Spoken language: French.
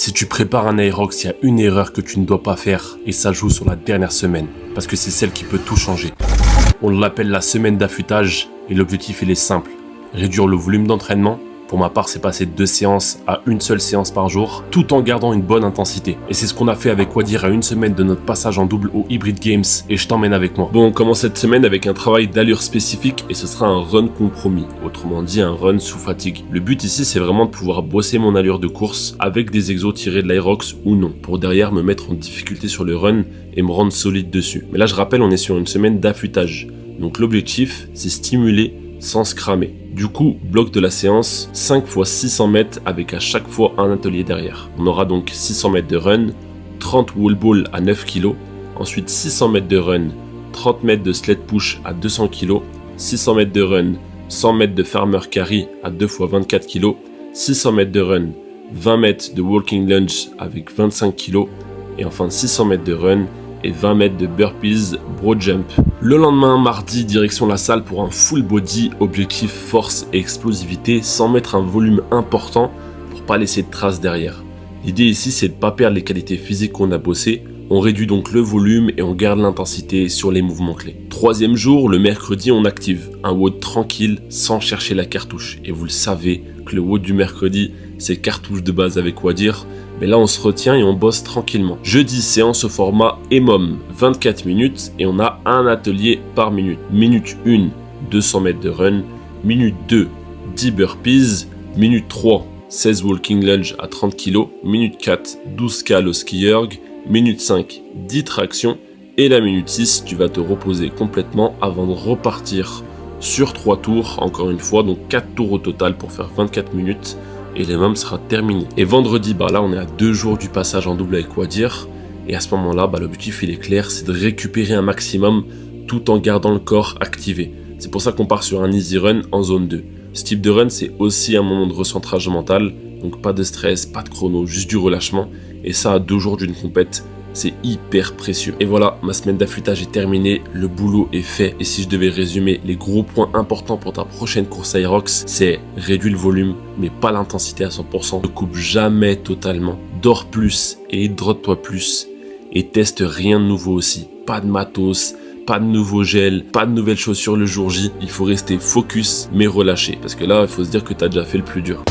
Si tu prépares un Aerox, il y a une erreur que tu ne dois pas faire et ça joue sur la dernière semaine parce que c'est celle qui peut tout changer. On l'appelle la semaine d'affûtage et l'objectif il est simple, réduire le volume d'entraînement. Pour ma part, c'est passer de 2 séances à une seule séance par jour, tout en gardant une bonne intensité. Et c'est ce qu'on a fait avec Wadir à une semaine de notre passage en double au Hybrid Games, et je t'emmène avec moi. Bon, on commence cette semaine avec un travail d'allure spécifique, et ce sera un run compromis, autrement dit un run sous fatigue. Le but ici, c'est vraiment de pouvoir bosser mon allure de course avec des exos tirés de l'Aerox ou non, pour derrière me mettre en difficulté sur le run et me rendre solide dessus. Mais là, je rappelle, on est sur une semaine d'affûtage. Donc l'objectif, c'est stimuler sans se cramer. Du coup, bloc de la séance, 5 x 600 mètres avec à chaque fois un atelier derrière. On aura donc 600 mètres de run, 30 wall ball à 9 kg, ensuite 600 mètres de run, 30 mètres de sled push à 200 kg, 600 mètres de run, 100 mètres de farmer carry à 2 x 24 kg, 600 mètres de run, 20 mètres de walking lunge avec 25 kg, et enfin 600 mètres de run, et 20 mètres de burpees bro jump. Le lendemain, mardi, direction la salle pour un full body, objectif force et explosivité sans mettre un volume important pour pas laisser de traces derrière. L'idée ici, c'est de pas perdre les qualités physiques qu'on a bossé. On réduit donc le volume et on garde l'intensité sur les mouvements clés. Troisième jour, le mercredi, on active un WOD tranquille sans chercher la cartouche. Et vous le savez que le WOD du mercredi, c'est cartouche de base avec Wadir. Mais là, on se retient et on bosse tranquillement. Jeudi, séance au format EMOM, 24 minutes et on a un atelier par minute. Minute 1, 200 mètres de run. Minute 2, 10 burpees. Minute 3, 16 walking lunge à 30 kg. Minute 4, 12 cal au skierg. Minute 5, 10 tractions. Et la minute 6, tu vas te reposer complètement avant de repartir sur 3 tours. Encore une fois, donc 4 tours au total pour faire 24 minutes. Et l'EMOM sera terminé. Et vendredi, là on est à 2 jours du passage en double avec Wadir. Et à ce moment-là, l'objectif il est clair, c'est de récupérer un maximum tout en gardant le corps activé. C'est pour ça qu'on part sur un easy run en zone 2. Ce type de run, c'est aussi un moment de recentrage mental. Donc pas de stress, pas de chrono, juste du relâchement. Et ça à 2 jours d'une compète, c'est hyper précieux. Et voilà, ma semaine d'affûtage est terminée, le boulot est fait. Et si je devais résumer les gros points importants pour ta prochaine course Aerox, c'est réduire le volume, mais pas l'intensité à 100%. Ne coupe jamais totalement. Dors plus et hydrate-toi plus. Et teste rien de nouveau aussi. Pas de matos, pas de nouveau gel, pas de nouvelles chaussures le jour J. Il faut rester focus, mais relâché. Parce que là, il faut se dire que tu as déjà fait le plus dur.